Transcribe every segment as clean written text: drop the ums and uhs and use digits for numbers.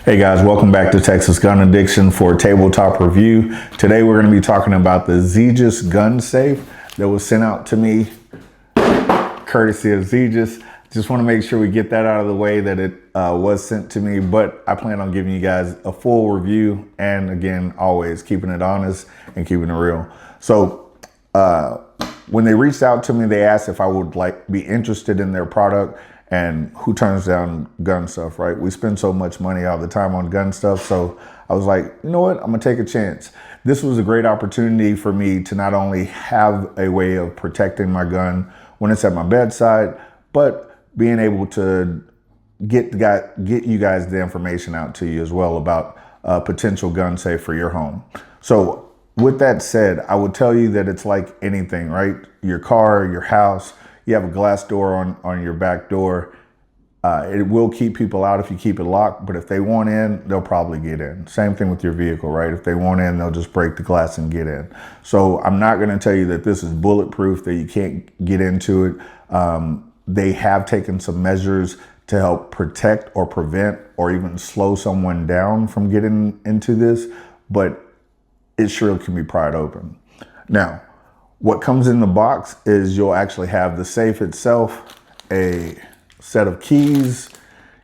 Hey guys, welcome back to Texas Gun Addiction for a tabletop review. Today we're going to be talking about the XEGIS-Safe that was sent out to me courtesy of XEGIS. Just want to make sure we get that out of the way that it was sent to me, but I plan on giving you guys a full review and again, always keeping it honest and keeping it real. So when they reached out to me, they asked if I would be interested in their product. And who turns down gun stuff, right? We spend so much money all the time on gun stuff. So I was like, you know what? I'm gonna take a chance. This was a great opportunity for me to not only have a way of protecting my gun when it's at my bedside, but being able to get you guys the information out to you as well about a potential gun safe for your home. So with that said, I would tell you that it's like anything, right? Your car, your house, you have a glass door on your back door. It will keep people out if you keep it locked, but if they want in, they'll probably get in. Same thing with your vehicle, right? If they want in, they'll just break the glass and get in. So I'm not gonna tell you that this is bulletproof, that you can't get into it. They have taken some measures to help protect or prevent or even slow someone down from getting into this, but it sure can be pried open. Now, what comes in the box is you'll actually have the safe itself, a set of keys,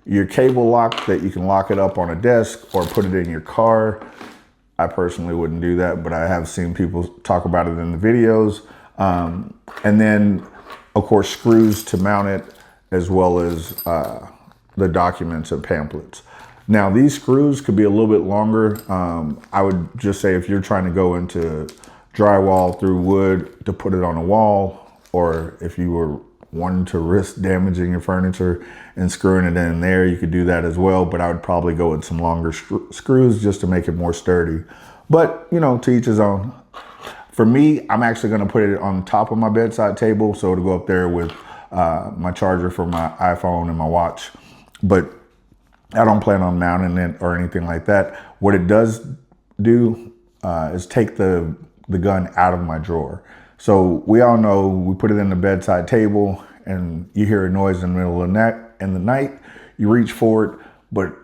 your cable lock that you can lock it up on a desk or put it in your car. I personally wouldn't do that, but I have seen people talk about it in the videos. And then, of course, screws to mount it, as well as the documents and pamphlets. Now, these screws could be a little bit longer. I would just say if you're trying to go into drywall through wood to put it on a wall, or if you were wanting to risk damaging your furniture and screwing it in there, you could do that as well. But I would probably go with some longer screws just to make it more sturdy. But, you know, to each his own. For me, I'm actually going to put it on top of my bedside table, so it'll go up there with my charger for my iPhone and my watch. But I don't plan on mounting it or anything like that. What it does do is take the gun out of my drawer. So we all know we put it in the bedside table and you hear a noise in the middle of the night, you reach for it, but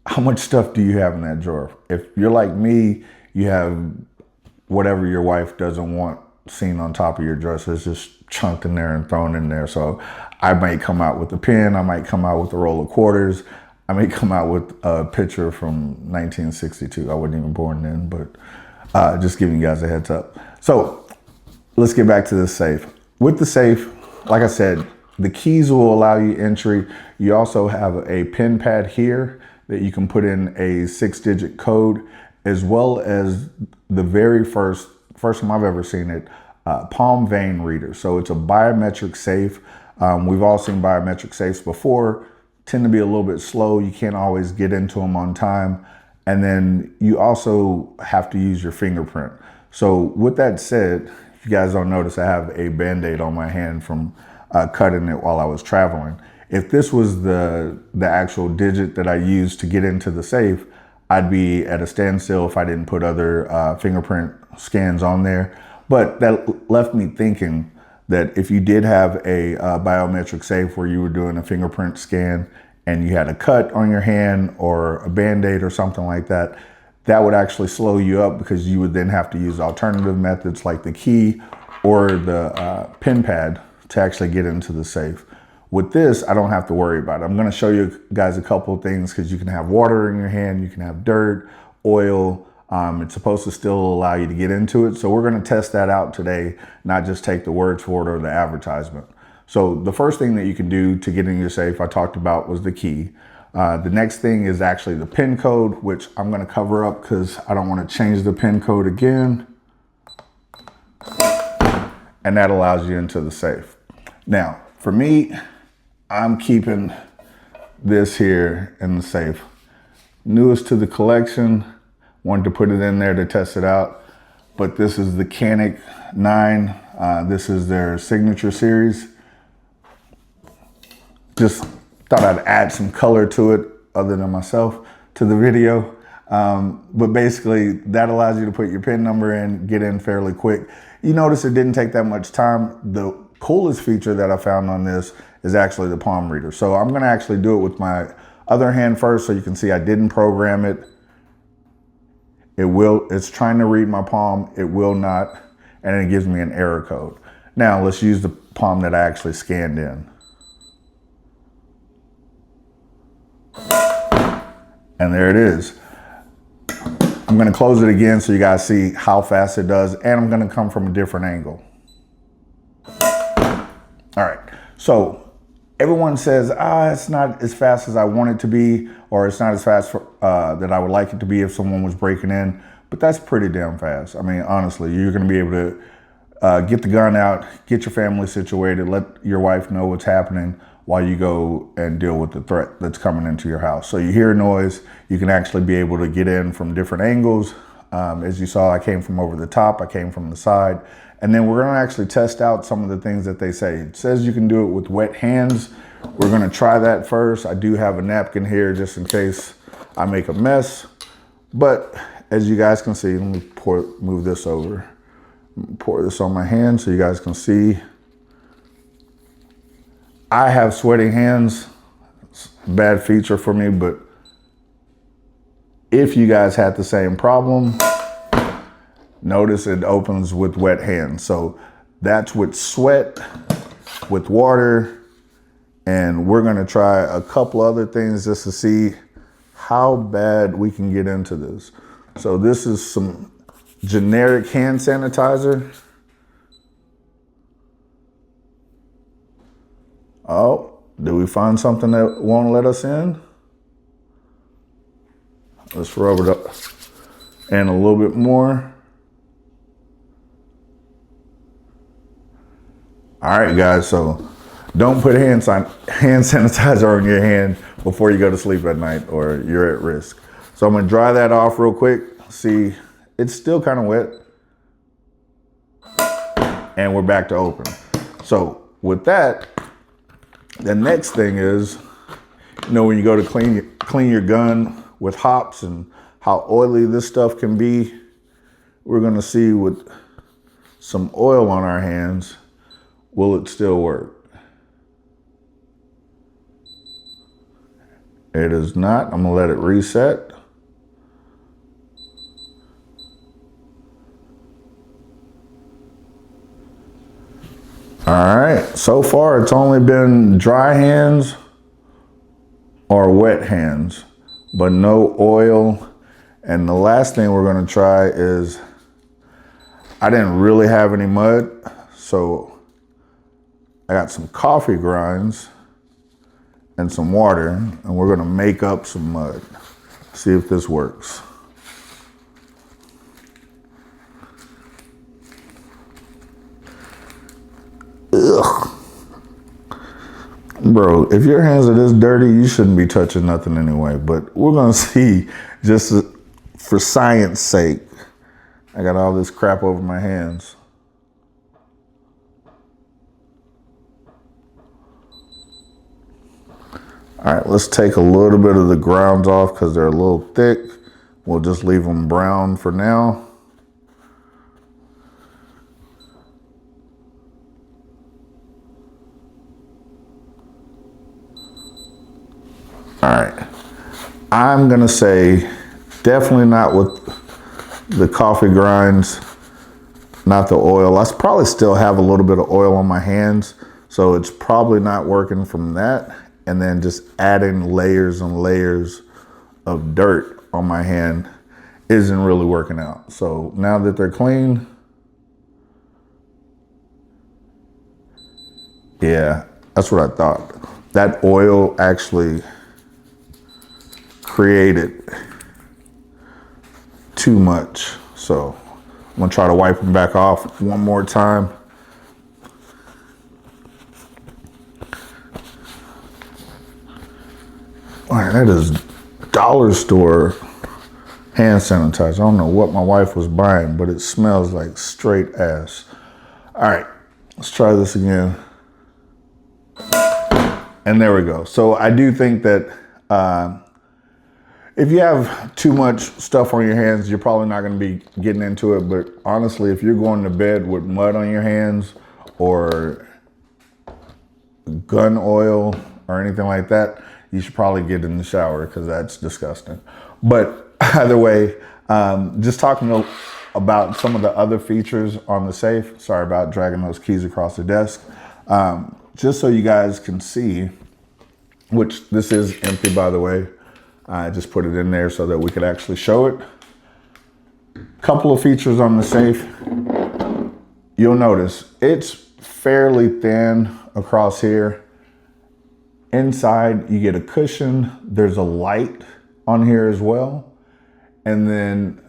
how much stuff do you have in that drawer? If you're like me, you have whatever your wife doesn't want seen on top of your dresser is just chunked in there and thrown in there. So I might come out with a pen, I might come out with a roll of quarters, I may come out with a picture from 1962. I wasn't even born then, but just giving you guys a heads up. So let's get back to the safe. With the safe, like I said, the keys will allow you entry. You also have a pin pad here that you can put in a 6-digit code, as well as the very first time I've ever seen it, palm vein reader. So it's a biometric safe. We've all seen biometric safes before, tend to be a little bit slow. You can't always get into them on time. And then you also have to use your fingerprint. So with that said, if you guys don't notice, I have a Band-Aid on my hand from cutting it while I was traveling. If this was the actual digit that I used to get into the safe, I'd be at a standstill if I didn't put other fingerprint scans on there. But that left me thinking that if you did have a biometric safe where you were doing a fingerprint scan and you had a cut on your hand or a Band-Aid or something like that, that would actually slow you up because you would then have to use alternative methods like the key or the pin pad to actually get into the safe. With this, I don't have to worry about it. I'm gonna show you guys a couple of things because you can have water in your hand, you can have dirt, oil. It's supposed to still allow you to get into it. So we're gonna test that out today, not just take the words for it or the advertisement. So the first thing that you can do to get in your safe I talked about was the key. The next thing is actually the PIN code, which I'm gonna cover up because I don't wanna change the PIN code again. And that allows you into the safe. Now, for me, I'm keeping this here in the safe. Newest to the collection, wanted to put it in there to test it out. But this is the Canic 9. This is their signature series. Just thought I'd add some color to it other than myself to the video. But basically that allows you to put your PIN number in, get in fairly quick. You notice it didn't take that much time. The coolest feature that I found on this is actually the palm reader. So I'm gonna actually do it with my other hand first, so you can see I didn't program it. It's trying to read my palm. It will not, and it gives me an error code. Now let's use the palm that I actually scanned in. And there it is. I'm gonna close it again so you guys see how fast it does, and I'm gonna come from a different angle. All right, so everyone says, it's not as fast as I want it to be, or it's not as fast that I would like it to be if someone was breaking in, but that's pretty damn fast. I mean, honestly, you're gonna be able to get the gun out, get your family situated, let your wife know what's happening while you go and deal with the threat that's coming into your house. So you hear noise, you can actually be able to get in from different angles. As you saw, I came from over the top, I came from the side. And then we're gonna actually test out some of the things that they say. It says you can do it with wet hands. We're gonna try that first. I do have a napkin here just in case I make a mess. But as you guys can see, let me move this over. Pour this on my hand so you guys can see. I have sweaty hands. It's a bad feature for me, but if you guys had the same problem, notice it opens with wet hands. So that's with sweat, with water, and we're gonna try a couple other things just to see how bad we can get into this. So this is some generic hand sanitizer. Oh, did we find something that won't let us in? Let's rub it up and a little bit more. All right, guys, so don't put hand sanitizer on your hand before you go to sleep at night or you're at risk. So I'm gonna dry that off real quick. See, it's still kind of wet. And we're back to open. So with that, the next thing is, when you go to clean your gun with hops and how oily this stuff can be, we're gonna see with some oil on our hands, will it still work? It is not. I'm gonna let it reset. All right, so far it's only been dry hands or wet hands, but no oil. And the last thing we're gonna try is, I didn't really have any mud, so I got some coffee grinds and some water, and we're gonna make up some mud. See if this works. Ugh. Bro, if your hands are this dirty, you shouldn't be touching nothing anyway, but we're gonna see just for science sake. I got all this crap over my hands. All right, let's take a little bit of the grounds off because they're a little thick. We'll just leave them brown for now. All right, I'm gonna say definitely not with the coffee grinds, not the oil. I probably still have a little bit of oil on my hands, so it's probably not working from that. And then just adding layers and layers of dirt on my hand isn't really working out. So now that they're clean, yeah, that's what I thought. That oil actually created too much. So I'm gonna try to wipe them back off one more time. All right, that is dollar store hand sanitizer. I don't know what my wife was buying, but it smells like straight ass. All right, let's try this again. And there we go. So I do think that if you have too much stuff on your hands, you're probably not going to be getting into it. But honestly, if you're going to bed with mud on your hands or gun oil or anything like that, you should probably get in the shower because that's disgusting. But either way, just talking about some of the other features on the safe. Sorry about dragging those keys across the desk. Just so you guys can see, which this is empty, by the way. I just put it in there so that we could actually show it. Couple of features on the safe. You'll notice it's fairly thin across here. Inside, you get a cushion. There's a light on here as well. And then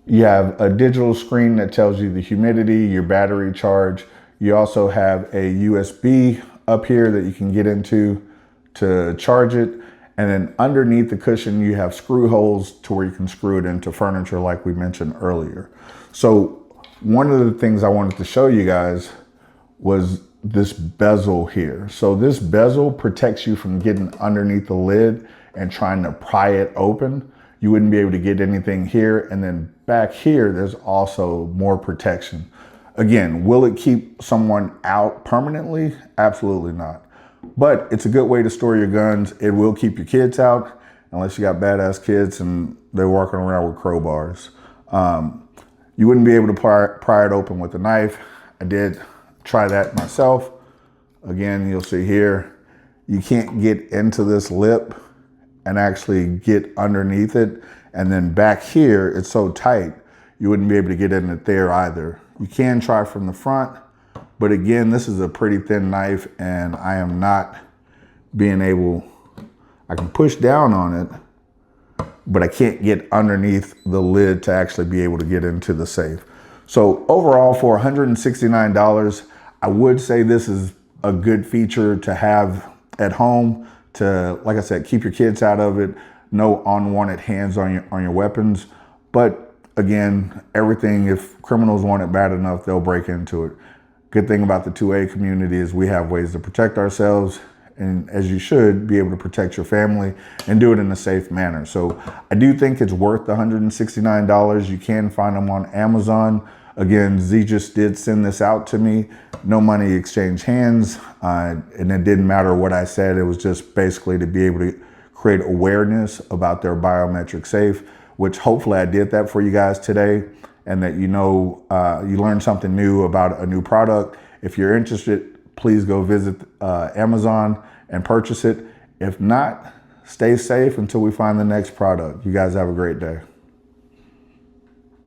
you have a digital screen that tells you the humidity, your battery charge. You also have a USB up here that you can get into to charge it. And then underneath the cushion, you have screw holes to where you can screw it into furniture like we mentioned earlier. So one of the things I wanted to show you guys was this bezel here. So this bezel protects you from getting underneath the lid and trying to pry it open. You wouldn't be able to get anything here. And then back here, there's also more protection. Again, will it keep someone out permanently? Absolutely not. But it's a good way to store your guns. It will keep your kids out, unless you got badass kids and they're walking around with crowbars. You wouldn't be able to pry it open with a knife. I did try that myself. Again, you'll see here, you can't get into this lip and actually get underneath it. And then back here, it's so tight, you wouldn't be able to get in it there either. You can try from the front, but again, this is a pretty thin knife and I am not being able, I can push down on it, but I can't get underneath the lid to actually be able to get into the safe. So overall, for $169, I would say this is a good feature to have at home to, like I said, keep your kids out of it. No unwanted hands on your weapons. But again, everything, if criminals want it bad enough, they'll break into it. Good thing about the 2A community is we have ways to protect ourselves, and as you should, be able to protect your family and do it in a safe manner. So I do think it's worth the $169. You can find them on Amazon. Again, XEGIS did send this out to me. No money exchanged hands, and it didn't matter what I said. It was just basically to be able to create awareness about their biometric safe, which hopefully I did that for you guys today, and that you know, you learned something new about a new product. If you're interested, please go visit Amazon and purchase it. If not, stay safe until we find the next product. You guys have a great day.